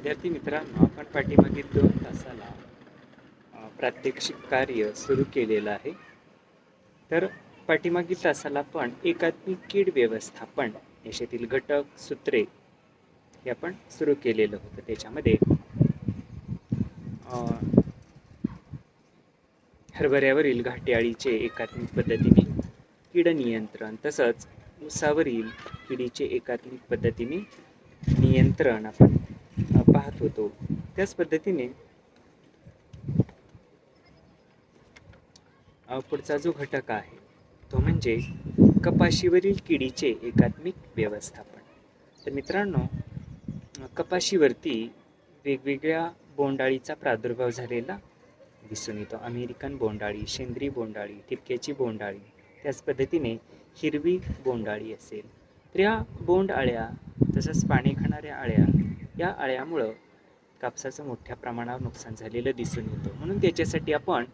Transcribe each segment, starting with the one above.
विद्यार्थी मित्रांनो, आपण पाठीमागील 2 तासाला प्रात्यक्षिक कार्य सुरू केलेलं आहे. तर पाठीमागील तासाला आपण एकात्मिक कीड व्यवस्थापन याच्यातील घटक सूत्रे हे आपण सुरू केलेलं होतं. त्याच्यामध्ये हरभऱ्यावरील घाटे अळीचे एकात्मिक पद्धतीने कीड नियंत्रण, तसंच ऊसावरील किडीचे एकात्मिक पद्धतीने नियंत्रण आपण पाहत होतो. त्याच पद्धतीने पुढचा जो घटक आहे तो म्हणजे कपाशीवरील किडीचे एकात्मिक व्यवस्थापन. तर मित्रांनो, कपाशीवरती वेगवेगळ्या बोंडअळीचा प्रादुर्भाव झालेला दिसून येतो. अमेरिकन बोंडअळी, शेंद्री बोंडअळी, ठिपक्याची बोंडअळी, त्याच पद्धतीने हिरवी बोंडअळी असेल. तर या बोंडअळ्या तसंच पाने खाणाऱ्या अळ्या, या अळ्यामुळं कापसाचं मोठ्या प्रमाणावर नुकसान झालेलं दिसून येतं. म्हणून त्याच्यासाठी आपण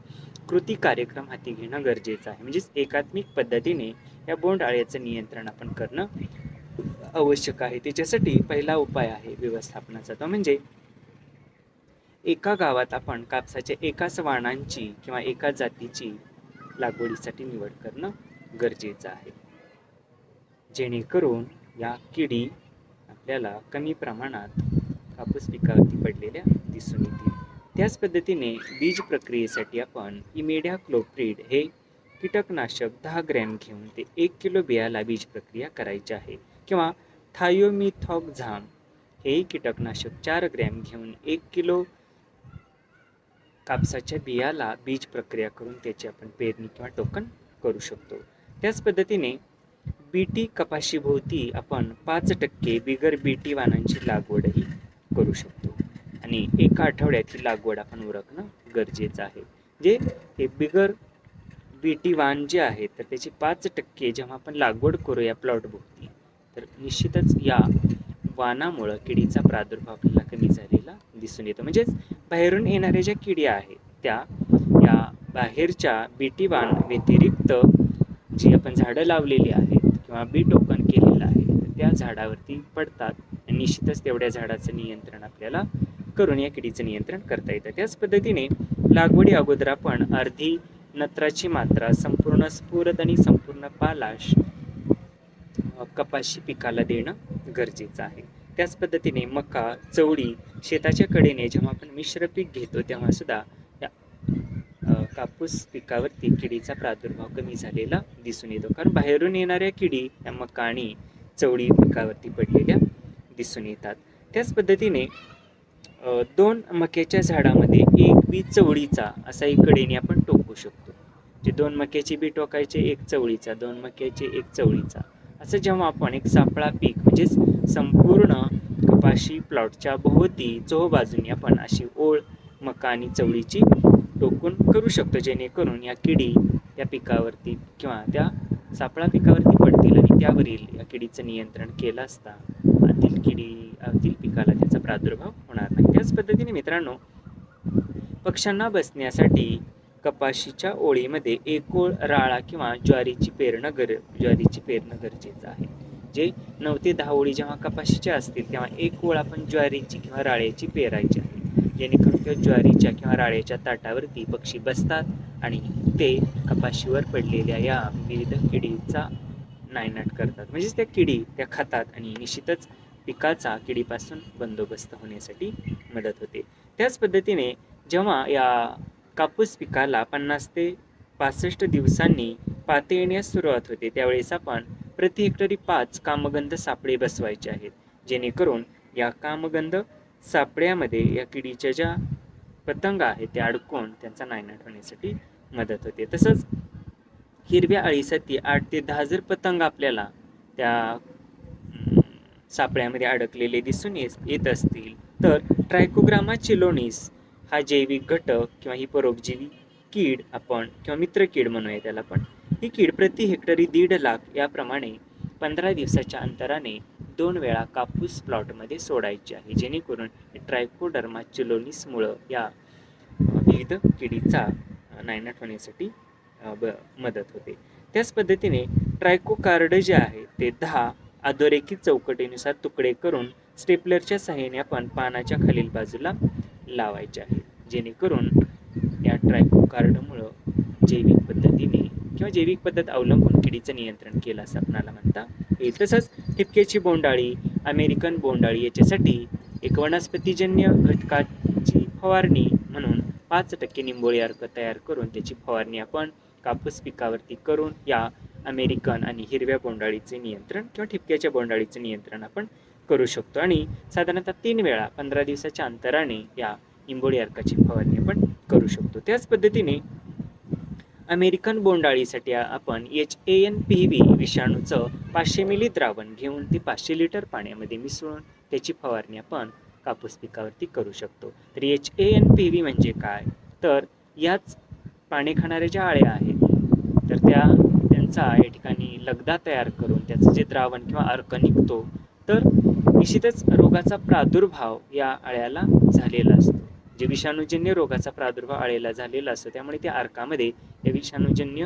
कृती कार्यक्रम हाती घेणं गरजेचं आहे. म्हणजेच एकात्मिक पद्धतीने या बोंडअळ्याचं नियंत्रण आपण करणं आवश्यक आहे. त्याच्यासाठी पहिला उपाय आहे व्यवस्थापनाचा, तो म्हणजे एका गावात आपण कापसाच्या एकाच वाणांची किंवा एका जातीची लागवडीसाठी निवड करणं गरजेचं आहे, जेणेकरून या किडी आपल्याला कमी प्रमाणात कापूस पिकावरती पडलेल्या दिसून येतील. त्याच पद्धतीने बीज प्रक्रियेसाठी आपण इमिडाक्लोप्रिड हे कीटकनाशक 10 ग्रॅम घेऊन ते 1 किलो बियाला बीज प्रक्रिया करायची आहे, किंवा थायोमिथॉक्झाम हे कीटकनाशक 4 ग्रॅम घेऊन 1 किलो कापसाच्या बियाला बीज प्रक्रिया करून त्याची आपण पेरणी किंवा टोकन करू शकतो. त्याच पद्धतीने बीटी कपाशीभोवती आपण 5% बिगर बीटी वाणांची लागवडही करू शकतो, आणि एका आठवड्यात ही लागवड आपण उरकणं गरजेचं आहे. जे हे बिगर बीटी वाण जे आहे तर त्याची 5% जेव्हा आपण लागवड करू या प्लॉट भोवती, तर निश्चितच या वाणामुळं किडीचा प्रादुर्भाव आपल्याला कमी झालेला दिसून येतो. म्हणजेच बाहेरून येणाऱ्या ज्या किडी आहेत त्या या बाहेरच्या बीटी वाण व्यतिरिक्त जी आपण झाडं लावलेली आहेत किंवा बी टोकन केलेलं आहे तर त्या झाडावरती पडतात, आणि निश्चितच तेवढ्या झाडाचं नियंत्रण आपल्याला करून या किडीचं नियंत्रण करता येतं. त्याच पद्धतीने लागवडी अगोदर आपण अर्धी नत्राची मात्रा, संपूर्ण स्फुरद आणि संपूर्ण पालाश कपाशी पिकाला देणं गरजेचं आहे. त्याच पद्धतीने मका, चवळी शेताच्या कडेने जेव्हा आपण मिश्र पीक घेतो तेव्हा सुद्धा या कापूस पिकावरती किडीचा प्रादुर्भाव कमी झालेला दिसून येतो, कारण बाहेरून येणाऱ्या किडी या मका आणि चवळी पिकावरती पडलेल्या दिसून येतात. त्याच पद्धतीने 2 मक्याच्या झाडामध्ये 1 बी चवळीचा असा एक कडेने आपण टोकू शकतो. जे 2 मक्याची बी टोकायचे, 1 चवळीचा, 2 मक्याचे, 1 चवळीचा, असं जेव्हा आपण एक सापळा पीक म्हणजेच संपूर्ण कपाशी प्लॉटच्या भोवती चोहोबाजूनी आपण अशी ओळ मका आणि चवळीची टोकून करू शकतो, जेणेकरून या किडी त्या पिकावरती किंवा त्या सापळा पिकावरती पडतील आणि त्यावरील या किडीचं नियंत्रण केलं असता आतील पिकाला त्याचा प्रादुर्भाव होणार नाही. त्याच पद्धतीने मित्रांनो, पक्ष्यांना बसण्यासाठी कपाशीच्या ओळीमध्ये एक ओळ राळा किंवा ज्वारीची पेरणं गरजेचं आहे. जे 9 ते 10 ओळी जेव्हा कपाशीच्या असतील तेव्हा एक ओळ आपण ज्वारीची किंवा राळ्याची पेरायची आहे, जेणेकरून त्या ज्वारीच्या किंवा राळ्याच्या ताटावरती पक्षी बसतात आणि ते कपाशीवर पडलेल्या या विविध किडीचा नायनाट करतात. म्हणजेच त्या किडी त्या खातात आणि निश्चितच पिकाचा किडीपासून बंदोबस्त होण्यासाठी मदत होते. त्याच पद्धतीने जेव्हा या कापूस पिकाला 50 ते 65 दिवसांनी पाते येण्यास सुरुवात होते त्यावेळेस आपण प्रति हेक्टरी 5 कामगंध सापळे बसवायचे आहेत, जेणेकरून या कामगंध सापळ्यामध्ये या किडीच्या ज्या पतंग आहेत त्या अडकून त्यांचा नायनाट होण्यासाठी मदत होते. तसंच हिरव्या अळीसाठी 8 ते 10 जर पतंग आपल्याला त्या सापळ्यामध्ये अडकलेले दिसून येत असतील तर ट्रायकोग्रामा चिलोनिस हा जैविक घटक किंवा ही परोपजीवी कीड आपण किंवा मित्र कीड म्हणूया त्याला, पण ही कीड प्रति हेक्टरी 1.5 लाख याप्रमाणे 15 दिवसाच्या अंतराने 2 वेळा कापूस प्लॉटमध्ये सोडायची आहे, जेणेकरून ट्रायकोडर्मा चिलोनिसमुळं या विविध किडीचा नायनाट होण्यासाठी मदत होते. त्याच पद्धतीने ट्रायकोकार्ड जे आहे ते 10 अधोरेखित चौकटीनुसार तुकडे करून स्टेपलरच्या सहाय्याने आपण पानाच्या खालील बाजूला लावायचे आहे, जेणेकरून या ट्रायकोकार्डमुळं जैविक पद्धतीने किंवा जैविक पद्धत अवलंबून किडीचं नियंत्रण केलं असं आपल्याला म्हणता येईल. तसंच ठिपक्याची बोंडाळी, अमेरिकन बोंडाळी याच्यासाठी एक वनस्पतीजन्य घटकाची फवारणी म्हणून 5% निंबोळी अर्क तयार करून त्याची फवारणी आपण कापूस पिकावरती करून या अमेरिकन आणि हिरव्या बोंडाळीचे नियंत्रण किंवा ठिपक्याच्या बोंडाळीचे नियंत्रण आपण करू शकतो. आणि साधारणतः 3 वेळा 15 दिवसाच्या अंतराने या निंबोळी अर्काची फवारणी आपण करू शकतो. त्याच पद्धतीने अमेरिकन बोंडाळीसाठी आपण HANPV विषाणूचं 500 मिली द्रावण घेऊन ते 500 लिटर पाण्यामध्ये मिसळून त्याची फवारणी आपण कापूस पिकावरती करू शकतो. तर HANPV म्हणजे काय, तर याच पाने खाणाऱ्या ज्या अळ्या आहेत तर त्यांचा या ठिकाणी लगदा तयार करून त्याचं जे द्रावण किंवा अर्क निघतो, तर निश्चितच रोगाचा प्रादुर्भाव या अळ्याला झालेला असतो. जे विषाणूजन्य रोगाचा प्रादुर्भाव अळ्याला झालेला असतो, त्यामुळे त्या अर्कामध्ये या विषाणूजन्य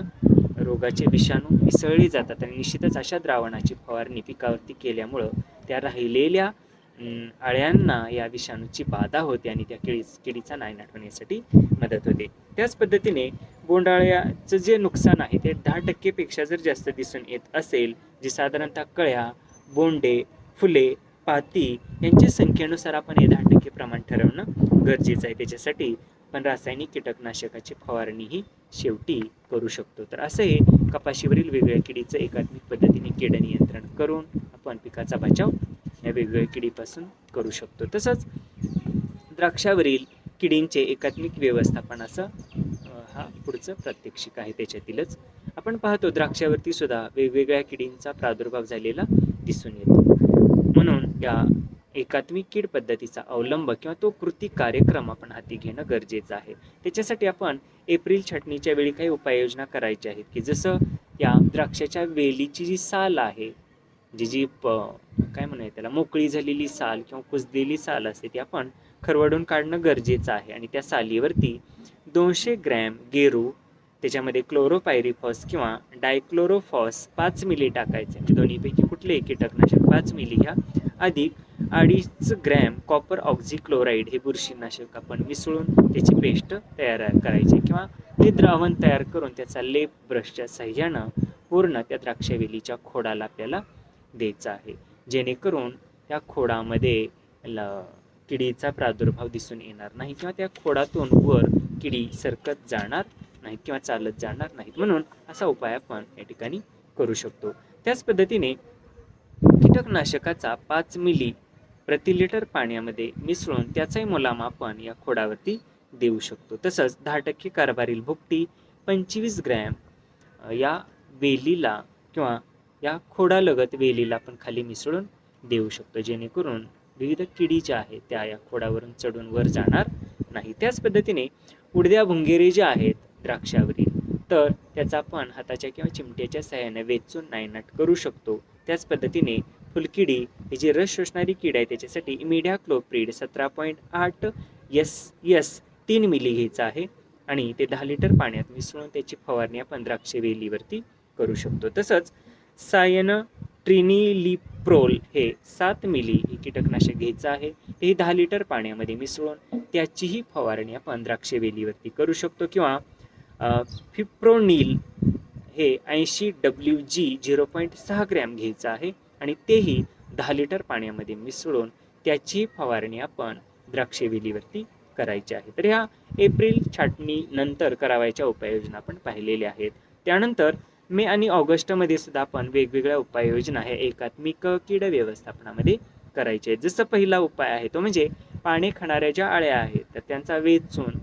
रोगाचे विषाणू मिसळले जातात आणि निश्चितच अशा द्रावणाची फवारणी पिकावरती केल्यामुळं त्या राहिलेल्या अळ्यांना या विषाणूची बाधा होते आणि त्या किडीचा नायनाट होण्यासाठी मदत होते. त्याच पद्धतीने बोंडाळ्याचं जे नुकसान आहे ते 10% पेक्षा जर जास्त दिसून येत असेल, जे साधारणतः कळ्या, बोंडे, फुले, पाती यांच्या संख्येनुसार आपण हे 10% प्रमाण ठरवणं गरजेचं आहे. त्याच्यासाठी आपण रासायनिक कीटकनाशकाची फवारणी ही शेवटी करू शकतो. तर असं हे कपाशीवरील वेगवेगळ्या किडीचं एकात्मिक पद्धतीने कीड नियंत्रण करून आपण पिकाचा बचाव या वेगवेगळ्या किडीपासून करू शकतो. तसंच द्राक्षावरील किडींचे एकात्मिक व्यवस्थापन असं हा पुढचं प्रात्यक्षिक आहे. त्याच्यातीलच आपण पाहतो द्राक्षावरती सुद्धा वेगवेगळ्या किडींचा प्रादुर्भाव झालेला दिसून येतो. म्हणून या एकात्मिक कीड पद्धतीचा अवलंब किंवा तो कृती कार्यक्रम आपण हाती घेणं गरजेचं आहे. त्याच्यासाठी आपण एप्रिल छाटणीच्या वेळी काही उपाययोजना करायच्या आहेत, की जसं या द्राक्षाच्या वेलीची जी साल आहे, जी काय म्हणूया त्याला मोकळी झालेली साल किंवा कुजलेली साल असते, ती आपण खरवडून काढणं गरजेचं आहे. आणि त्या सालीवरती 200 ग्रॅम गेरू, त्याच्यामध्ये क्लोरोपायरिफॉस किंवा डायक्लोरोफॉस 5 मिली टाकायचे. म्हणजे दोन्हीपैकी कुठलेही कीटकनाशक 5 मिली घ्या, अधिक 2.5 ग्रॅम कॉपर ऑक्झिक्लोराईड हे बुरशीनाशक आपण मिसळून त्याची पेस्ट तयार करायची किंवा ते द्रावण तयार करून त्याचा लेप ब्रशच्या साह्यानं पूर्ण त्या द्राक्षवेलीच्या खोडाला आपल्याला द्यायचा आहे, जेणेकरून त्या खोडामध्ये किडीचा प्रादुर्भाव दिसून येणार नाही किंवा त्या खोडातून वर किडी सरकत जाणार नाहीत किंवा चालत जाणार नाहीत. म्हणून असा उपाय आपण या ठिकाणी करू शकतो. त्याच पद्धतीने कीटकनाशकाचा 5 मिली प्रति लिटर पाण्यामध्ये मिसळून त्याचाही मुलामा आपण या खोडावरती देऊ शकतो. तसंच 10% कार्बारिल भुकटी 25 ग्रॅम या वेलीला किंवा या खोडालगत वेलीला आपण खाली मिसळून देऊ शकतो, जेणेकरून विविध किडी ज्या आहेत त्या या खोडावरून चढून वर जाणार नाही. त्याच पद्धतीने उडद्या भुंगेरी ज्या आहेत द्राक्षावरील, तर त्याचा आपण हाताच्या किंवा चिमट्याच्या सहाय्याने वेचून नायनाट करू शकतो. त्याच पद्धतीने फुलकिडी ही जी रस शोषणारी कीड आहे, त्याच्यासाठी इमिडाक्लोप्रिड 17.8 SS 3 मिली घ्यायचा आहे आणि ते 10 लिटर पाण्यात मिसळून त्याची फवारणी आपण द्राक्ष वेलीवरती करू शकतो. तसंच सायनट्रिनिलिप्रोल हे 7 मिली हे कीटकनाशक घ्यायचं आहे. ते 10 लिटर पाण्यामध्ये मिसळून त्याचीही फवारणी आपण द्राक्ष वेलीवरती करू शकतो. किंवा फिप्रोनिल हे 80 WG 0.6 ग्रॅम घ्यायचं आहे आणि तेही 10 लिटर पाण्यामध्ये मिसळून त्याची फवारणी आपण द्राक्ष वेलीवरती करायची आहे. तर ह्या एप्रिल छाटणी नंतर करावयाच्या उपाययोजना आपण पाहिलेल्या आहेत. त्यानंतर मे आणि ऑगस्टमध्ये सुद्धा आपण वेगवेगळ्या उपाययोजना ह्या एकात्मिक कीड व्यवस्थापनामध्ये करायचे आहेत. जसं पहिला उपाय आहे तो म्हणजे पाने खाणाऱ्या ज्या अळ्या आहेत तर त्यांचा वेचून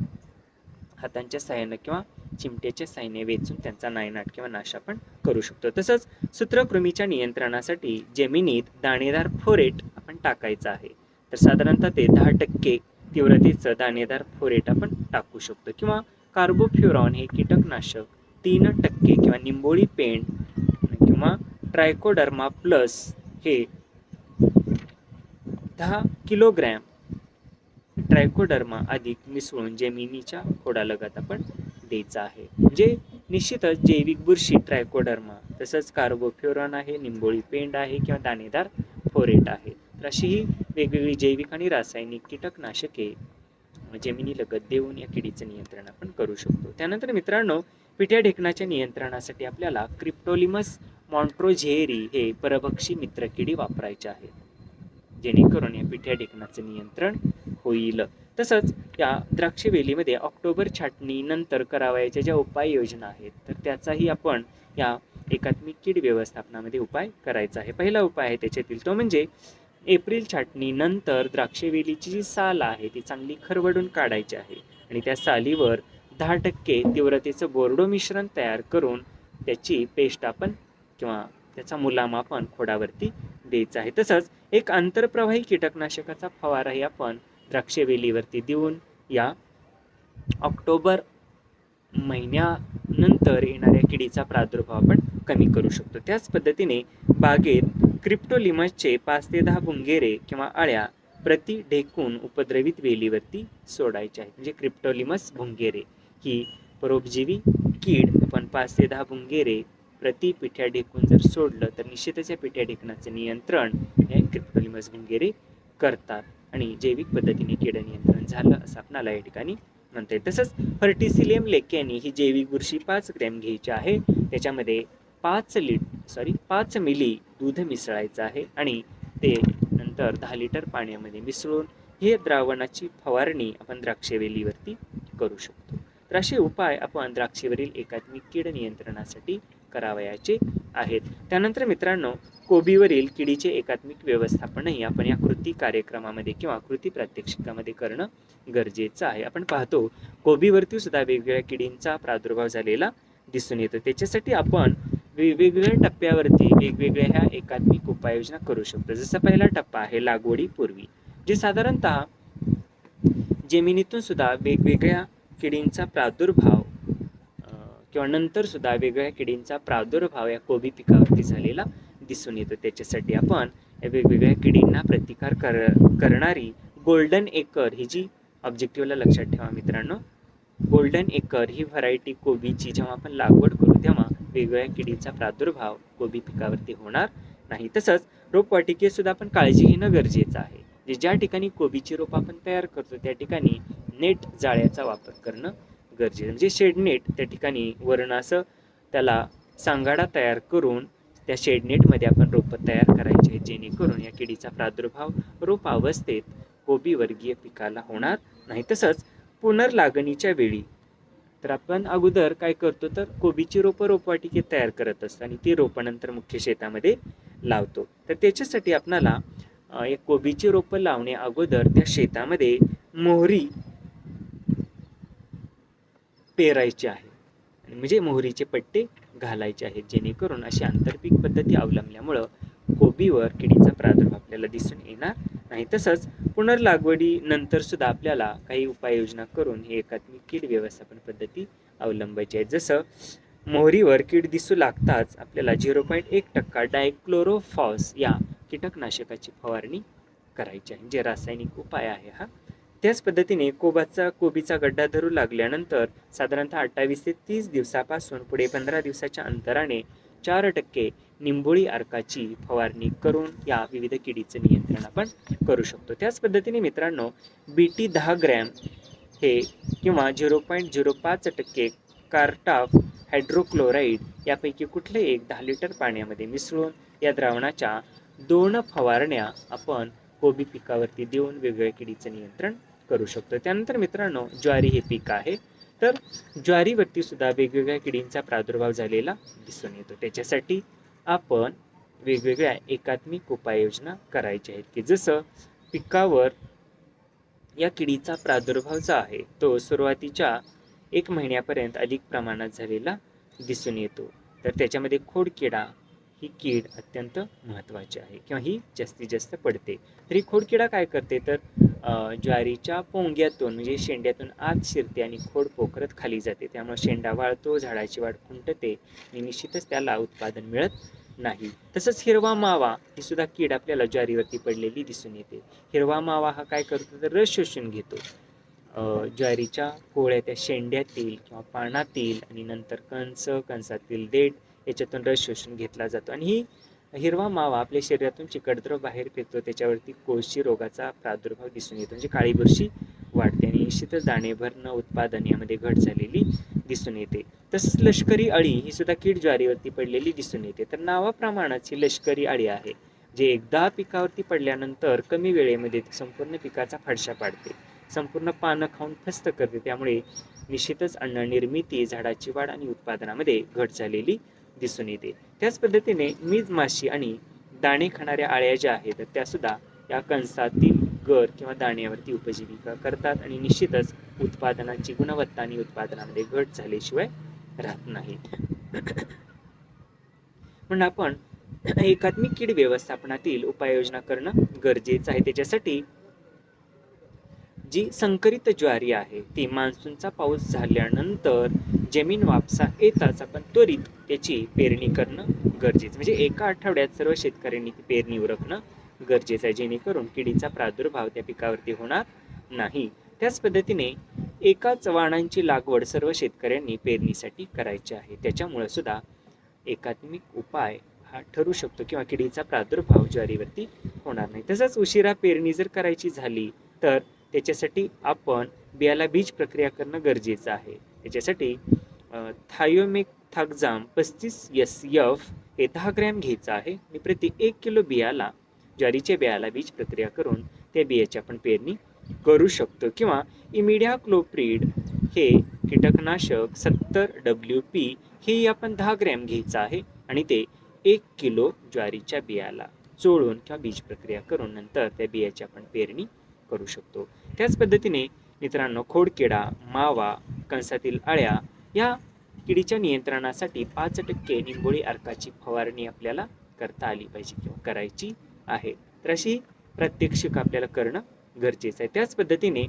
हातांच्या साह्याने किंवा चिमट्याच्या साह्याने वेचून त्यांचा नायनाट किंवा नाश आपण करू शकतो. तसंच सूत्रकृमीच्या नियंत्रणासाठी जमिनीत दाणेदार फोरेट आपण टाकायचं आहे. तर साधारणतः ते 10% तीव्रतेचं दाणेदार फोरेट आपण टाकू शकतो. किंवा कार्बोफ्युरॉन हे कीटकनाशक 3% किंवा निंबोळी पेंड किंवा ट्रायकोडर्मा प्लस हे 10 किलोग्रॅम ट्रायकोडर्मा अधिक मिसळून जमिनीच्या खोडालगत आपण द्यायचा आहे. म्हणजे निश्चितच जैविक बुरशी ट्रायकोडर्मा, तसंच कार्बोफ्युरॉन आहे, निंबोळी पेंड आहे किंवा दाणेदार फोरेट आहे. तर अशी ही वेगवेगळी जैविक आणि रासायनिक कीटकनाशके जमिनीलगत देऊन या किडीचं नियंत्रण आपण करू शकतो. त्यानंतर मित्रांनो, पिठ्या ढेकणाच्या नियंत्रणासाठी आपल्याला क्रिप्टोलिमस मॉन्ट्रोझेरी हे परभक्षी मित्र किडी वापरायचे आहेत, जेणेकरून या पिठ्या ढेकणाचं नियंत्रण होईल. तसंच या द्राक्ष वेलीमध्ये ऑक्टोबर छाटणीनंतर करावयाच्या ज्या उपाययोजना आहेत, तर त्याचाही आपण या एकात्मिक कीड व्यवस्थापनामध्ये उपाय करायचा आहे. पहिला उपाय आहे त्याच्यातील तो म्हणजे एप्रिल छाटणीनंतर द्राक्षवेलीची जी साल आहे ती चांगली खरवडून काढायची आहे आणि त्या सालीवर 10% तीव्रतेचं बोर्डो मिश्रण तयार करून त्याची पेस्ट आपण किंवा त्याचा मुलामा आपण खोडावरती द्यायचा आहे. तसंच एक आंतरप्रवाही कीटकनाशकाचा फवाराही आपण द्राक्षवेलीवरती देऊन या ऑक्टोबर महिन्यानंतर येणाऱ्या किडीचा प्रादुर्भाव आपण कमी करू शकतो. त्याच पद्धतीने बागेत क्रिप्टोलिमसचे 5 ते 10 भुंगेरे किंवा अळ्या प्रति ढेकून उपद्रवित वेलीवरती सोडायचे आहेत. म्हणजे क्रिप्टोलिमस भुंगेरे ही परोपजीवी कीड आपण 5 ते 10 भुंगेरे प्रति पिठ्या ढेकून जर सोडलं तर निश्चितच या पिठ्या ढेकणाचं नियंत्रण हे क्रिप्टोलिमस भुंगेरे करतात आणि जैविक पद्धतीने कीड नियंत्रण झालं असं आपल्याला या ठिकाणी म्हणता येईल. तसंच फर्टिसिलियम लेक्यानी ही जैविक बुरशी 5 ग्रॅम घ्यायची आहे. त्याच्यामध्ये 5 मिली दूध मिसळायचं आहे आणि ते नंतर 10 लिटर पाण्यामध्ये मिसळून हे द्रावणाची फवारणी आपण द्राक्षवेलीवरती करू शकतो. तर असे उपाय आपण द्राक्षेवरील एकात्मिक कीड नियंत्रणासाठी करावयाचे आहेत. त्यानंतर मित्रांनो, कोबीवरील किडीचे एकात्मिक व्यवस्थापनही आपण या कृती कार्यक्रमामध्ये किंवा कृती प्रात्यक्षिकामध्ये करणं गरजेचं आहे. आपण पाहतो कोबीवरती सुद्धा वेगवेगळ्या किडींचा प्रादुर्भाव झालेला दिसून येतो. त्याच्यासाठी आपण वेगवेगळ्या टप्प्यावरती वेगवेगळ्या ह्या एकात्मिक उपाययोजना करू शकतो. जसा पहिला टप्पा आहे लागवडीपूर्वी, जे साधारणतः जमिनीतून सुद्धा वेगवेगळ्या किडींचा प्रादुर्भाव किंवा नंतर सुद्धा वेगवेगळ्या किडींचा प्रादुर्भाव या कोबी पिकावरती झालेला दिसून येतो. त्याच्यासाठी आपण या वेगवेगळ्या किडींना प्रतिकार करणारी गोल्डन एकर ही जी ऑब्जेक्टिव्हला लक्षात ठेवा मित्रांनो, गोल्डन एकर ही व्हरायटी कोबीची जेव्हा आपण लागवड करू तेव्हा वेगवेगळ्या किडीचा प्रादुर्भाव कोबी पिकावरती होणार नाही. तसंच रोपवाटिकेत सुद्धा आपण काळजी घेणं गरजेचं आहे. ज्या ठिकाणी कोबीची रोप आपण तयार करतो त्या ठिकाणी नेट जाळ्याचा वापर करणं गरजेचं, म्हणजे शेडनेट त्या ठिकाणी वरण असं त्याला सांगाडा तयार करून त्या शेडनेटमध्ये आपण रोपं तयार करायचे, जेणेकरून या किडीचा प्रादुर्भाव रोप अवस्थेत कोबी वर्गीय पिकाला होणार नाही. तसंच पुनर्लागणीच्या वेळी तर आपण अगोदर काय करतो तर कोबीची रोपं रोपवाटिकेत तयार करत असतो आणि ती रोपं नंतर मुख्य शेतामध्ये लावतो. तर त्याच्यासाठी आपणाला एक कोबीची रोपं लावणे अगोदर त्या शेतामध्ये मोहरी पेरायची आहे, म्हणजे मोहरीचे पट्टे घालायचे आहेत, जेणेकरून अशी आंतरपीक पद्धती अवलंबल्यामुळं कोबीवर किडीचा प्रादुर्भाव आपल्याला दिसून येणार नाही. तसंच पुनर्लागवडीनंतर सुद्धा आपल्याला काही उपाययोजना करून ही एकात्मिक कीड व्यवस्थापन पद्धती अवलंबायची आहे. जसं मोहरीवर कीड दिसू लागताच आपल्याला 0.1% डायक्लोरोफॉस या कीटकनाशकाची फवारणी करायची आहे, जे रासायनिक उपाय आहे हा. त्याच पद्धतीने कोबीचा गड्डा धरू लागल्यानंतर साधारणतः 28 ते 30 दिवसापासून पुढे 15 दिवसाच्या अंतराने 4% निंबोळी अर्काची फवारणी करून या विविध किडीचं नियंत्रण आपण करू शकतो. त्याच पद्धतीने मित्रांनो, BT 10 ग्रॅम हे किंवा 0.05% कार्टाफ हायड्रोक्लोराईड यापैकी कुठले एक 10 लिटर पाण्यामध्ये मिसळून या द्रावणाच्या 2 फवारण्या आपण कोबी पिकावरती देऊन वेगवेगळ्या किडीचं नियंत्रण करू शकतो. त्यानंतर मित्रांनो, ज्वारी हे पीक आहे, तर ज्वारीवरती सुद्धा वेगवेगळ्या किडींचा प्रादुर्भाव झालेला दिसून येतो. त्याच्यासाठी आपण वेगवेगळ्या एकात्मिक उपाययोजना करायच्या आहेत, की जसं पिकावर या किडीचा प्रादुर्भाव जो आहे तो सुरुवातीच्या 1 महिन्यापर्यंत अधिक प्रमाणात झालेला दिसून येतो. तर त्याच्यामध्ये खोडकिडा ही कीड अत्यंत महत्त्वाची आहे किंवा ही जास्तीत जास्त पडते. तर ही खोडकिडा काय करते तर ज्वारीच्या पोंग्यातून म्हणजे शेंड्यातून आत शिरते आणि खोड पोखरत खाली जाते. त्यामुळे शेंडा वाळतो, झाडाची वाढ खुंटते आणि निश्चितच त्याला उत्पादन मिळत नाही. तसंच हिरवा मावा ही सुद्धा कीड आपल्याला ज्वारीवरती पडलेली दिसून येते. हिरवा मावा हा काय करतो तर रस शोषून घेतो ज्वारीच्या पोळ्या त्या शेंड्यातील किंवा पानातील आणि नंतर कंसातील देठ याच्यातून रस शोषून घेतला जातो आणि ही हिरवा मावा आपल्या शरीरातून चिकटद्रव बाहेर फेकतो, त्याच्यावरती कोळशी रोगाचा प्रादुर्भाव दिसून येतो, म्हणजे काळी बुरशी वाढते आणि निश्चितच दाणे भरणं उत्पादन यामध्ये घट झालेली दिसून येते. तसंच लष्करी अळी ही सुद्धा कीड ज्वारीवरती पडलेली दिसून येते. तर नावाप्रमाणेच ही लष्करी अळी आहे, जे एकदा पिकावरती पडल्यानंतर कमी वेळेमध्ये संपूर्ण पिकाचा फडशा पाडते, संपूर्ण पानं खाऊन फस्त करते. त्यामुळे निश्चितच अन्न निर्मिती, झाडाची वाढ आणि उत्पादनामध्ये घट झालेली दिसून येते. त्याच पद्धतीने मीज माशी आणि दाणे खाणाऱ्या आळ्या ज्या आहेत त्या सुद्धा या कणसातील गर किंवा दाण्यावरती उपजीविका करतात आणि निश्चितच उत्पादनाची गुणवत्ता आणि उत्पादनामध्ये घट झाल्याशिवाय राहत नाही. म्हणून आपण एकात्मिक कीड व्यवस्थापनातील उपाययोजना करणं गरजेचं आहे. त्याच्यासाठी जी संकरित ज्वारी आहे ती मान्सूनचा पाऊस झाल्यानंतर जमीन वापसा येताच आपण त्वरित त्याची पेरणी करणं गरजेचं, म्हणजे एका आठवड्यात सर्व शेतकऱ्यांनी ती पेरणी उरकणं गरजेचं आहे, जेणेकरून किडीचा प्रादुर्भाव त्या पिकावरती होणार नाही. त्याच पद्धतीने एकाच वाणांची लागवड सर्व शेतकऱ्यांनी पेरणीसाठी करायची आहे. त्याच्यामुळे सुद्धा एकात्मिक उपाय हा ठरू शकतो किंवा किडीचा प्रादुर्भाव ज्वारीवरती होणार नाही. तसंच उशिरा पेरणी जर करायची झाली तर त्याच्यासाठी आपण बियाला बीज प्रक्रिया करणं गरजेचं आहे. त्याच्यासाठी थायोमेथाक्झाम 35SF हे 10 ग्रॅम घ्यायचं आहे आणि प्रति 1 किलो बियाला, ज्वारीच्या बियाला बीज प्रक्रिया करून त्या बियाची आपण पेरणी करू शकतो. किंवा इमिडाक्लोप्रिड हे कीटकनाशक 70 WP हे आपण 10 ग्रॅम घ्यायचं आहे आणि ते 1 किलो ज्वारीच्या बियाला चोळून किंवा बीज प्रक्रिया करून नंतर त्या बियाची आपण पेरणी करू शकतो. त्याच पद्धतीने मित्रांनो, खोडकिडा, मावा, कंसातील अळ्या या किडीच्या नियंत्रणासाठी 5% निंबोळी अर्काची फवारणी आपल्याला करता आली पाहिजे किंवा करायची आहे. तर अशी प्रात्यक्षिक आपल्याला करणं गरजेचं आहे. त्याच पद्धतीने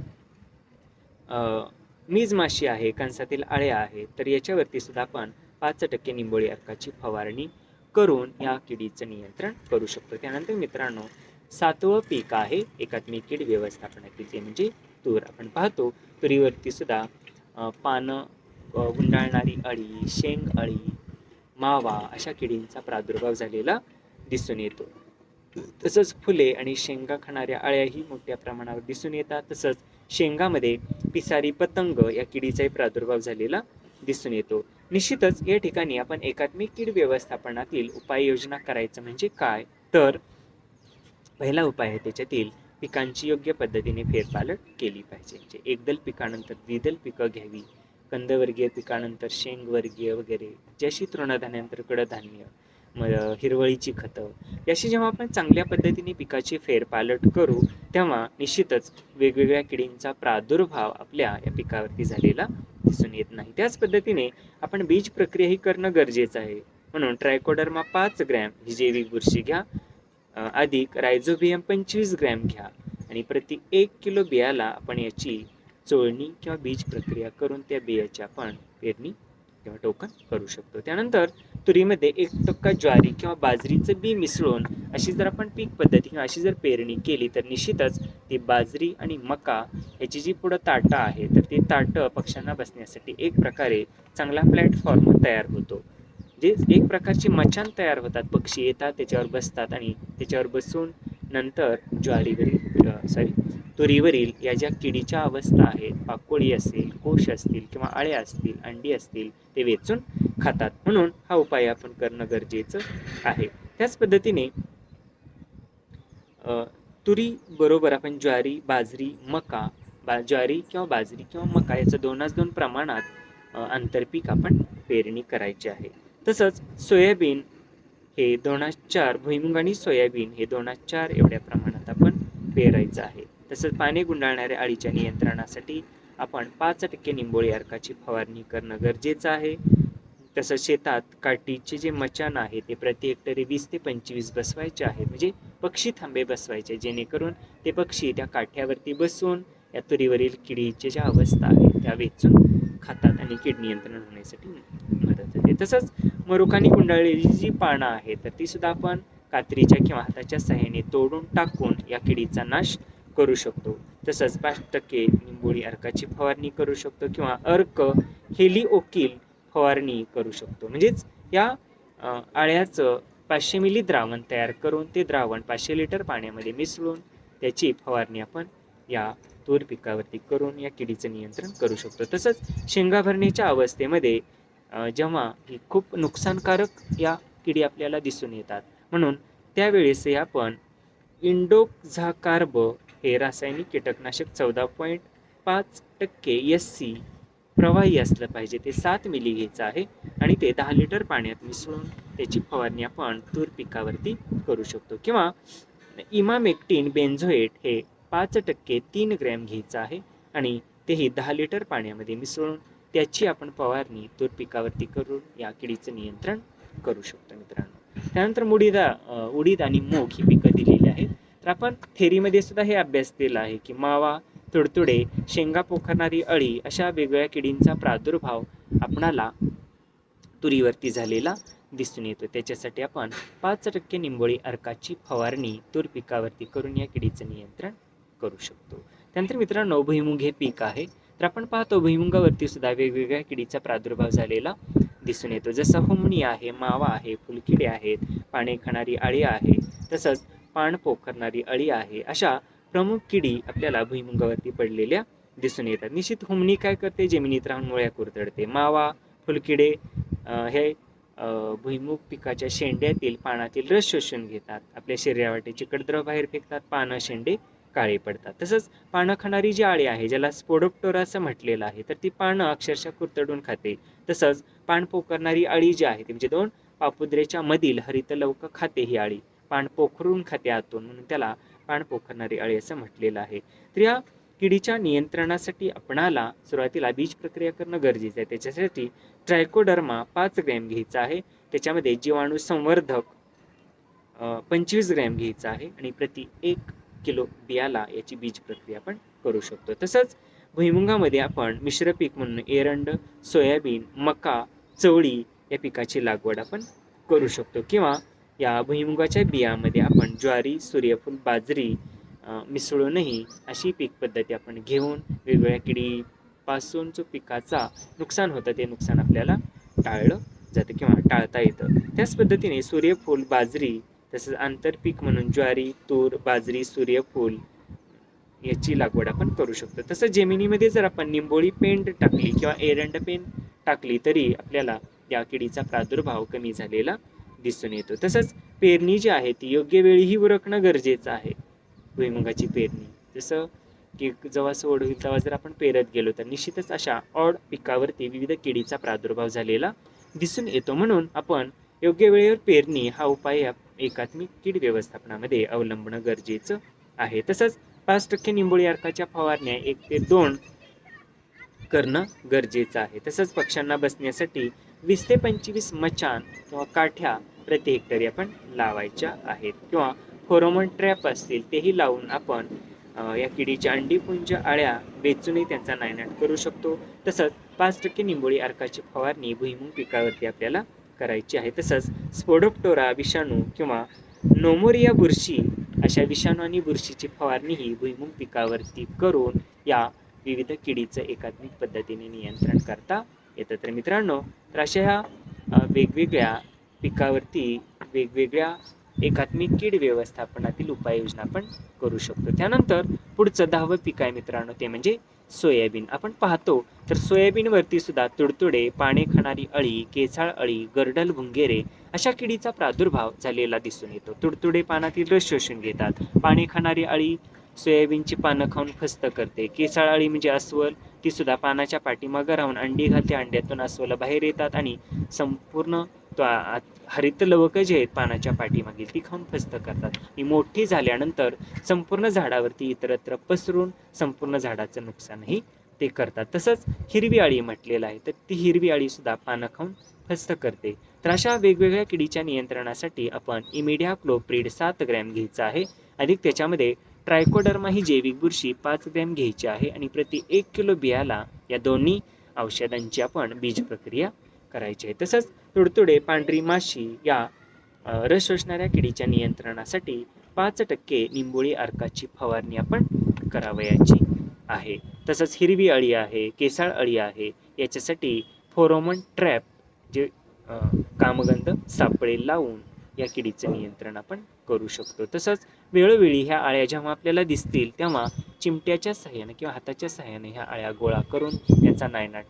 मीज माशी आहे, कंसातील अळ्या आहे, तर याच्यावरती सुद्धा आपण 5% निंबोळी अर्काची फवारणी करून या किडीचं नियंत्रण करू शकतो. त्यानंतर मित्रांनो, 7वं पीक आहे एकात्मिक कीड व्यवस्थापनातील, ते म्हणजे तूर. आपण पाहतो तुरीवरती सुद्धा पानं गुंडाळणारी अळी, शेंग अळी, मावा अशा किडींचा प्रादुर्भाव झालेला दिसून येतो. तसंच फुले आणि शेंगा खाणाऱ्या अळ्याही मोठ्या प्रमाणावर दिसून येतात. तसंच शेंगामध्ये पिसारी पतंग या किडीचाही प्रादुर्भाव झालेला दिसून येतो. निश्चितच या ठिकाणी आपण एकात्मिक कीड व्यवस्थापनातील उपाययोजना करायचं म्हणजे काय, तर पहिला उपाय आहे त्याच्यातील पिकांची योग्य पद्धतीने फेरपालट केली पाहिजे. म्हणजे एकदल पिकानंतर द्विदल पिकं घ्यावी, कंदवर्गीय पिकानंतर शेंगवर्गीय वगैरे, जशी तृणधान्यानंतर कडधान्य, हिरवळीची खतं, याशी जेव्हा आपण चांगल्या पद्धतीने पिकाची फेरपालट करू तेव्हा निश्चितच वेगवेगळ्या किडींचा प्रादुर्भाव आपल्या या पिकावरती झालेला दिसून येत नाही. त्याच पद्धतीने आपण बीज प्रक्रिया ही करणं गरजेचं आहे. म्हणून ट्रायकोडर्मा 5 ग्रॅम ही जैविक बुरशी घ्या, अधिक रायझोबियम 25 ग्रॅम घ्या आणि प्रति 1 किलो बियाला आपण याची चोळणी किंवा बीज प्रक्रिया करून त्या बियाची आपण पेरणी किंवा टोकन करू शकतो. त्यानंतर तुरीमध्ये 1% ज्वारी किंवा बाजरीचं बी मिसळून अशी जर आपण पीक पद्धती किंवा अशी जर पेरणी केली तर निश्चितच ती बाजरी आणि मका याची जी पुढं ताटं आहे तर ती ताटं पक्ष्यांना बसण्यासाठी एक प्रकारे चांगला प्लॅटफॉर्म तयार होतो. जे एक प्रकारची मचान तयार होतात, पक्षी येतात त्याच्यावर बसतात आणि त्याच्यावर बसून नंतर तुरीवरील या ज्या किडीच्या अवस्था आहेत, पाकोळी असेल, कोश असतील किंवा अळ्या असतील, अंडी असतील, ते वेचून खातात. म्हणून हा उपाय आपण करणं गरजेचं आहे. त्याच पद्धतीने तुरी बरोबर आपण ज्वारी, बाजरी, मका, ज्वारी किंवा बाजरी किंवा मका याचं 2 प्रमाणात आंतरपीक आपण पेरणी करायची आहे. तसंच सोयाबीन हे 2:4, भुईमुग आणि सोयाबीन हे 2:4 एवढ्या प्रमाणात आपण पेरायचं आहे. तसंच पाने गुंडाळणाऱ्या अळीच्या नियंत्रणासाठी आपण 5% निंबोळी अर्काची फवारणी करणं गरजेचं आहे. तसंच शेतात काठीचे जे मचान आहे ते प्रति हेक्टरी 20 ते 25 बसवायचे आहेत, म्हणजे पक्षी थांबे बसवायचे, जेणेकरून ते पक्षी त्या काठ्यावरती बसून या तुरीवरील किडीच्या ज्या अवस्था आहेत त्या वेचून खातात आणि कीड नियंत्रण होण्यासाठी मदत होते. तसंच मरोकानी गुंडाळलेली जी पानं आहेत तर ती सुद्धा आपण कात्रीच्या किंवा हाताच्या सहाय्याने तोडून टाकून या किडीचा नाश करू शकतो. तसंच 5% निंबोळी अर्काची फवारणी करू शकतो किंवा अर्क हेलिओकिल फवारणी करू शकतो. म्हणजेच या आळ्याचं 500 मिली द्रावण तयार करून ते द्रावण 500 लिटर पाण्यामध्ये मिसळून त्याची फवारणी आपण या तूर पिकावरती करून या किडीचं नियंत्रण करू शकतो. तसंच शेंगा भरण्याच्या अवस्थेमध्ये जेव्हा ही खूप नुकसानकारक या किडी आपल्याला दिसून येतात, म्हणून त्यावेळेसही आपण इंडोक्झाकार्ब हे रासायनिक कीटकनाशक 14.5% SC प्रवाही असलं पाहिजे, ते 7 मिली घ्यायचं आहे आणि ते 10 लिटर पाण्यात मिसळून त्याची फवारणी आपण तूर पिकावरती करू शकतो. किंवा इमामेक्टिन बेन्झोएट हे 5% 3 ग्रॅम घ्यायचं आहे आणि तेही 10 लिटर पाण्यामध्ये मिसळून त्याची आपण फवारणी तूर पिकावरती करून या किडीचं नियंत्रण करू शकतो मित्रांनो. त्यानंतर उडीद आणि मूग ही पिकं दिलेली आहेत. तर आपण थेरीमध्ये सुद्धा हे अभ्यास केला आहे की मावा, तुडतुडे, शेंगा पोखरणारी अळी अशा वेगवेगळ्या किडींचा प्रादुर्भाव आपणाला तुरीवरती झालेला दिसून येतो. त्याच्यासाठी आपण 5% निंबोळी अर्काची फवारणी तूर पिकावरती करून या किडीचं नियंत्रण करू शकतो. त्यानंतर मित्रांनो, भुईमुग हे पीक आहे. तर आपण पाहतो भुईमुगावरती सुद्धा वेगवेगळ्या किडीचा प्रादुर्भाव झालेला दिसून येतो. जसं हुमणी आहे, मावा आहे, फुलकिडे आहेत, पाने खाणारी अळी आहे, तसंच पान पोखरणारी अळी आहे. अशा प्रमुख किडी आपल्याला भुईमुगावरती पडलेल्या दिसून येतात. निश्चित हुमणी काय करते, जमिनीत राहून मुळ्या कुरतडते. मावा, फुलकिडे हे भुईमुग पिकाच्या शेंड्यातील पानातील रस शोषून घेतात, आपल्या शरीरावाटेचे कडद्रव बाहेर फेकतात, पानं शेंडे काळे पडतात. तसंच पानं खाणारी जी अळी आहे, ज्याला स्पोडोप्टोरा असं म्हटलेलं आहे, तर ती पानं अक्षरशः कुरतडून खाते. तसंच पान पोखरणारी अळी जी आहे ती म्हणजे 2 पापुद्रेच्या मधील हरितलवक खाते. ही अळी पान पोखरून खाते आतून, म्हणून त्याला पान पोखरणारी अळी असं म्हटलेलं आहे. तर या किडीच्या नियंत्रणासाठी आपणाला सुरुवातीला बीज प्रक्रिया करणं गरजेचं आहे. त्याच्यासाठी ट्रायकोडर्मा 5 ग्रॅम घ्यायचा आहे. त्याच्यामध्ये जीवाणू संवर्धक 25 ग्रॅम घ्यायचा आहे आणि प्रति 1 किलो बियाला याची बीज प्रक्रिया आपण करू शकतो. तसंच भुईमुगामध्ये आपण मिश्र पीक म्हणून एरंड, सोयाबीन, मका, चवळी या पिकाची लागवड आपण करू शकतो. किंवा या भुईमुगाच्या बियामध्ये आपण ज्वारी, सूर्यफूल, बाजरी मिसळूनही अशी पीक पद्धती आपण घेऊन वेगवेगळ्या किडीपासून जो पिकाचा नुकसान होतं ते नुकसान आपल्याला टाळलं जातं किंवा टाळता येतं. त्याच पद्धतीने सूर्यफूल, बाजरी, तसंच आंतरपीक म्हणून ज्वारी, तूर, बाजरी, सूर्यफूल याची लागवड आपण करू शकतो. तसंच जमिनीमध्ये जर आपण निंबोळी पेंड टाकली किंवा एरंड पेंड टाकली तरी आपल्याला या किडीचा प्रादुर्भाव कमी झालेला दिसून येतो. तसंच पेरणी जी आहे ती योग्य वेळीही उरकणं गरजेचं आहे. भुईमुगाची पेरणी जसं की जेव्हा सोड होईल तेव्हा जर आपण पेरत गेलो तर निश्चितच अशा ऑड पिकावरती विविध किडीचा प्रादुर्भाव झालेला दिसून येतो. म्हणून आपण योग्य वेळेवर पेरणी हा उपाय एकात्मिक कीड व्यवस्थापनामध्ये अवलंबणं गरजेचं आहे. तसंच 5% निंबोळी अर्काच्या फवारण्या 1 ते 2 करणं गरजेचं आहे. तसंच पक्ष्यांना बसण्यासाठी 20 ते 25 मचाण किंवा काठ्या प्रति हेक्टरी आपण लावायच्या आहेत. किंवा फेरोमोन ट्रॅप असतील तेही लावून आपण या किडीच्या अंडीपुंज अळ्या वेचूनही त्यांचा नायनाट करू शकतो. तसंच 5% निंबोळी अर्काची फवारणी भुईमुग पिकावरती आपल्याला करायची आहे. तसंच स्पोडोप्टोरा विषाणू किंवा नोमोरिया बुरशी अशा विषाणू आणि बुरशीची फवारणी ही भुईमुग पिकावरती करून या विविध किडीचं एकात्मिक पद्धतीने नियंत्रण करता येतं. तर मित्रांनो, तर अशा ह्या वेगवेगळ्या पिकावरती वेगवेगळ्या एकात्मिक कीड व्यवस्थापनातील उपाययोजना आपण करू शकतो. त्यानंतर पुढचं 10वं पीक आहे मित्रांनो, ते म्हणजे सोयाबीन. आपण पाहतो तर सोयाबीनवरती सुद्धा तुडतुडे, पाने खाणारी अळी, केसाळ अळी, गर्डल भुंगेरे अशा किडीचा प्रादुर्भाव झालेला दिसून येतो. तुडतुडे पानातील रस शोषून घेतात. पाने खाणारी अळी सोयाबीनची पानं खाऊन फस्त करते. केसाळ अळी म्हणजे अस्वल, ती सुद्धा पानाच्या पाठीमागं राहून अंडी घालते. अंड्यातून अस्वल बाहेर येतात आणि संपूर्ण हरित लवक जे आहेत पानाच्या पाठीमागे ती खाऊन फस्त करतात आणि मोठी झाल्यानंतर संपूर्ण झाडावरती इतरत्र पसरून संपूर्ण झाडाचं नुकसानही ते करतात. तसंच हिरवी अळी म्हटलेलं आहे, तर ती हिरवी अळी सुद्धा पानं खाऊन फस्त करते. तर अशा वेगवेगळ्या किडीच्या नियंत्रणासाठी आपण इमिडाक्लोप्रिड 7 ग्रॅम घ्यायचा आहे. अधिक त्याच्यामध्ये ट्रायकोडर्मा ही जैविक बुरशी 5 ग्रॅम घ्यायची आहे आणि प्रति 1 किलो बियाला या दोन्ही औषधांची आपण बीज प्रक्रिया करायची आहे. तसंच तुडतुडे, पांढरी माशी या रस शोषणाऱ्या किडीच्या नियंत्रणासाठी 5% निंबोळी अर्काची फवारणी आपण करावयाची आहे. तसंच हिरवी अळी आहे, केसाळ अळी आहे, याच्यासाठी फेरोमोन ट्रॅप जे कामगंध सापळे लावून या किडीचं नियंत्रण आपण करू शकतो. तसंच वेळोवेळी ह्या अळ्या जेव्हा आपल्याला दिसतील तेव्हा चिमट्याच्या सहाय्याने किंवा हाताच्या सहाय्याने ह्या अळ्या गोळा करून त्यांचा नायनाट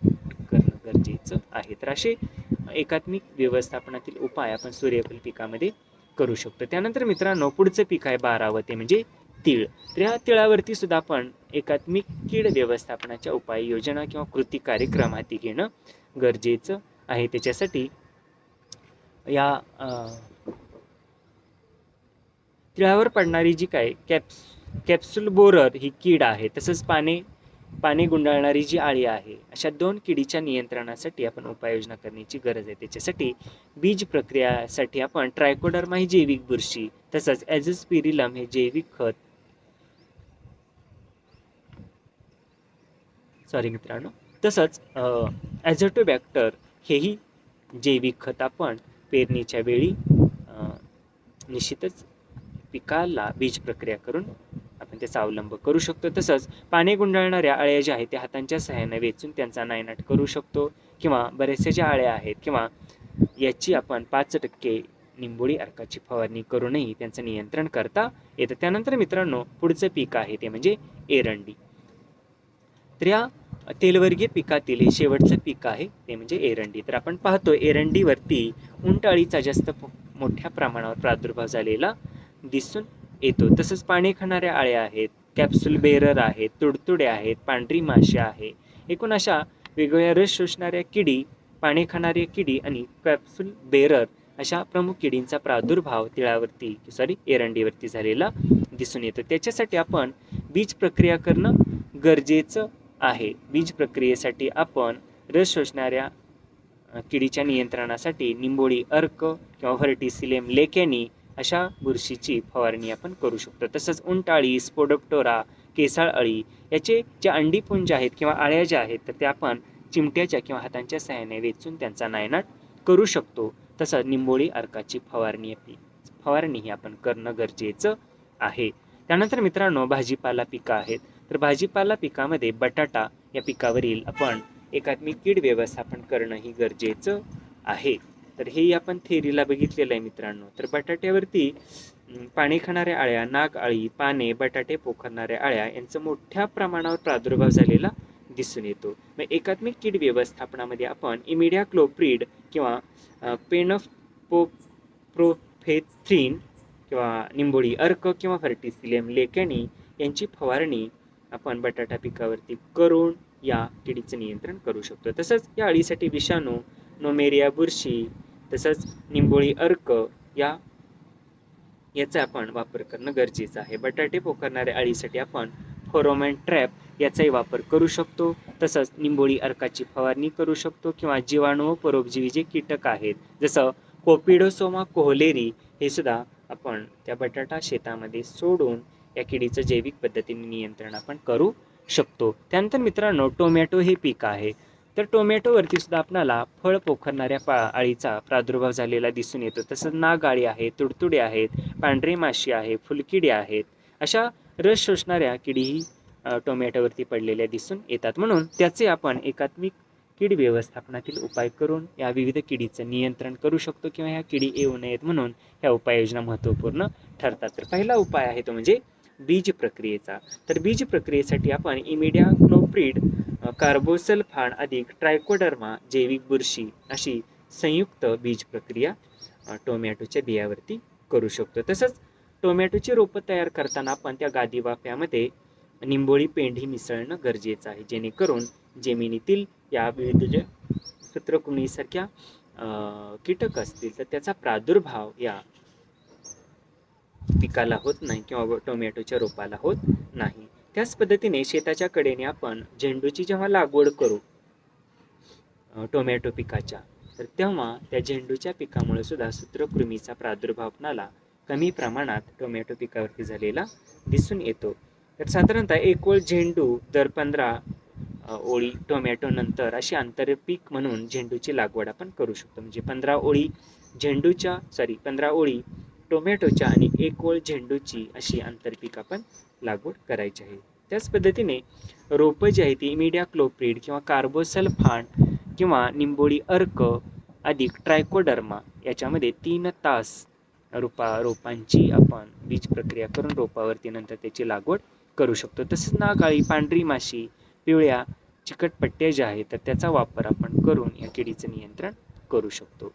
करणं गरजेचं आहे. तर असे एकात्मिक व्यवस्थापनातील उपाय आपण सूर्यफूल पिकामध्ये करू शकतो. त्यानंतर मित्रांनो पुढचं पीक आहे 12वं, ते म्हणजे तीळ. तर या तिळावरती सुद्धा आपण एकात्मिक कीड व्यवस्थापनाच्या उपाययोजना किंवा कृती कार्यक्रम हाती घेणं गरजेचं आहे. त्याच्यासाठी या तिळावर पडणारी जी काय कॅप्सूल बोरर ही कीड आहे, तसंच पाने गुंडाळणारी जी आळी आहे, अशा 2 किडीच्या नियंत्रणासाठी आपण उपाययोजना करण्याची गरज आहे. त्याच्यासाठी बीज प्रक्रियासाठी आपण ट्रायकोडर्मा ही जैविक बुरशी, तसंच ॲझोस्पिरिलम हे जैविक खत, मित्रांनो, तसंच ॲझोटोबॅक्टर हेही जैविक खत आपण पेरणीच्या वेळी निश्चितच पिकाला बीज प्रक्रिया करून आपण त्याचा अवलंब करू शकतो. तसंच पाने गुंडाळणाऱ्या अळ्या ज्या आहेत त्या हातांच्या सहाय्याने वेचून त्यांचा नायनाट करू शकतो, किंवा बऱ्याचशा ज्या अळ्या आहेत किंवा याची आपण 5% निंबोळी अर्काची फवारणी करूनही त्यांचं नियंत्रण करता येतं. त्यानंतर मित्रांनो पुढचं पीक आहे ते म्हणजे एरंडी. तर या तेलवर्गीय पिकातील हे शेवटचं पीक आहे ते म्हणजे एरंडी. तर आपण पाहतो एरंडीवरती उंटअळीचा जास्त मोठ्या प्रमाणावर प्रादुर्भाव झालेला दिसून येतो. तसंच पाने खाणाऱ्या अळ्या आहेत, कॅप्सूल बेरर आहेत, तुडतुडे आहेत, पांढरी माशी आहे. एकूण अशा वेगवेगळ्या रस शोषणाऱ्या किडी, पाने खाणाऱ्या किडी आणि कॅप्सूल बेरर अशा प्रमुख किडींचा प्रादुर्भाव एरंडीवरती झालेला दिसून येतो. त्याच्यासाठी आपण बीज प्रक्रिया करणं गरजेचं आहे. बीज प्रक्रियेसाठी आपण रस शोषणाऱ्या किडीच्या नियंत्रणासाठी निंबोळी अर्क किंवा व्हर्टिसिलियम लेकॅनी अशा बुरशीची फवारणी आपण करू शकतो. तसंच उंटाळी, स्पोडोप्टोरा, केसाळ अळी याचे जे अंडीपुंज आहेत किंवा अळ्या ज्या आहेत तर त्या आपण चिमट्याच्या किंवा हातांच्या सहाय्याने वेचून त्यांचा नायनाट करू शकतो. तसंच निंबोळी अर्काची फवारणी ही आपण करणं गरजेचं आहे. त्यानंतर मित्रांनो भाजीपाला पिकं आहेत. तर भाजीपाला पिकामध्ये बटाटा या पिकावरील आपण एकात्मिक कीड व्यवस्थापन करणं ही गरजेचं आहे. तर हे आपण थेरीला बघितलेलं आहे मित्रांनो. तर बटाट्यावरती पाने खाणाऱ्या अळ्या, नाग अळी, पाने, बटाटे पोखरणाऱ्या अळ्या यांचं मोठ्या प्रमाणावर प्रादुर्भाव झालेला दिसून येतो. मग एकात्मिक कीड व्यवस्थापनामध्ये आपण इमिडाक्लोप्रिड किंवा पेनोप्रोफेथ्रिन किंवा निंबोळी अर्क किंवा व्हर्टिसिलियम लेकॅनी यांची फवारणी आपण बटाटा पिकावरती करून या किडीचं नियंत्रण करू शकतो. तसंच या अळीसाठी विषाणू, नोमेरिया बुरशी, तसंच निंबोळी अर्क याचा आपण वापर करणं गरजेचं आहे. बटाटे पोखरणाऱ्या अळीसाठी आपण फेरोमोन ट्रॅप याचाही वापर करू शकतो. तसंच निंबोळी अर्काची फवारणी करू शकतो, किंवा जीवाणू व परोपजीवी जे कीटक आहेत जसं कोपिडोसोमा कोहलेरी हे सुद्धा आपण त्या बटाटा शेतामध्ये सोडून या किडीचं जैविक पद्धतीने नियंत्रण आपण करू शकतो. त्यानंतर मित्रांनो टोमॅटो हे पीक आहे. तर टोमॅटोवरती सुद्धा आपल्याला फळ पोखरणाऱ्या अळीचा प्रादुर्भाव झालेला दिसून येतो. तसंच नाग अळी आहे, तुडतुडे आहेत, पांढरी माशी आहे, फुलकिडे आहेत. अशा रस शोषणाऱ्या किडीही टोमॅटोवरती पडलेल्या दिसून येतात. म्हणून त्याचे आपण एकात्मिक कीड व्यवस्थापनातील उपाय करून या विविध किडीचं नियंत्रण करू शकतो, किंवा ह्या किडी येऊ नयेत म्हणून ह्या उपाययोजना महत्त्वपूर्ण ठरतात. तर पहिला उपाय आहे तो म्हणजे बीज प्रक्रियेचा. तर बीज प्रक्रियेसाठी आपण इमिडाक्लोप्रिड, कार्बोसल्फान अधिक ट्रायकोडर्मा जैविक बुरशी अशी संयुक्त बीज प्रक्रिया टोमॅटोच्या बियावरती करू शकतो. तसंच टोमॅटोची रोपं तयार करताना आपण त्या गादी वाफ्यामध्ये निंबोळी पेंढी मिसळणं गरजेचं आहे, जेणेकरून जमिनीतील या विविध सूत्रकृमीसारख्या कीटक असतील तर त्याचा प्रादुर्भाव या पिकाला होत नाही किंवा टोमॅटोच्या रोपाला होत नाही. त्याच पद्धतीने शेताच्या कडेने आपण झेंडूची जेव्हा लागवड करू टोमॅटो पिकाच्या, तर तेव्हा त्या झेंडूच्या पिकामुळे सुद्धा सूत्रकृमीचा प्रादुर्भाव आपणाला कमी प्रमाणात टोमॅटो पिकावरती झालेला दिसून येतो. तर साधारणतः एक ओळ झेंडू दर 15 ओळी टोमॅटो नंतर अशी आंतरपीक म्हणून झेंडूची लागवड आपण करू शकतो. म्हणजे 15 ओळी टोमॅटोच्या आणि 1 ओळ झेंडूची अशी आंतरपीक आपण लागवड करायची आहे. त्याच पद्धतीने रोपं जी आहे ती इमिडाक्लोप्रिड किंवा कार्बोसल्फान किंवा निंबोळी अर्क अधिक ट्रायकोडर्मा याच्यामध्ये 3 तास रोपांची आपण बीज प्रक्रिया करून रोपावरती नंतर त्याची लागवड करू शकतो. तसंच नागाळी, पांढरी माशी, पिवळ्या चिकट पट्ट्या ज्या आहेत तर त्याचा वापर आपण करून या किडीचं नियंत्रण करू शकतो.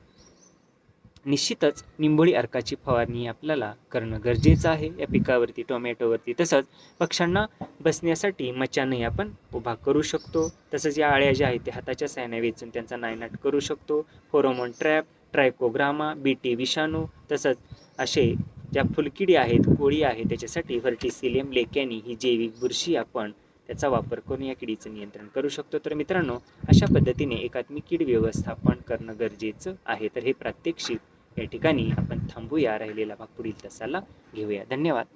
निश्चितच निंबोळी अर्काची फवारणी आपल्याला करणं गरजेचं आहे या पिकावरती, टोमॅटोवरती. तसंच पक्ष्यांना बसण्यासाठी मचानही आपण उभा करू शकतो. तसंच या आळ्या ज्या आहेत त्या हाताच्या साहाय्याने वेचून त्यांचा नायनाट करू शकतो. फेरोमोन ट्रॅप, ट्रायकोग्रामा, बीटी विषाणू, तसंच असे ज्या फुलकिडी आहेत, कोळी आहे, त्याच्यासाठी व्हर्टिसिलियम लेकॅनी ही जैविक बुरशी आपण त्याचा वापर करून या किडीचं नियंत्रण करू शकतो. तर मित्रांनो, अशा पद्धतीने एकात्मिक कीड व्यवस्थापन करणं गरजेचं आहे. तर हे प्रात्यक्षिक या ठिकाणी आपण थांबूया. राहिलेला भाग पुढील तासाला घेऊया. धन्यवाद.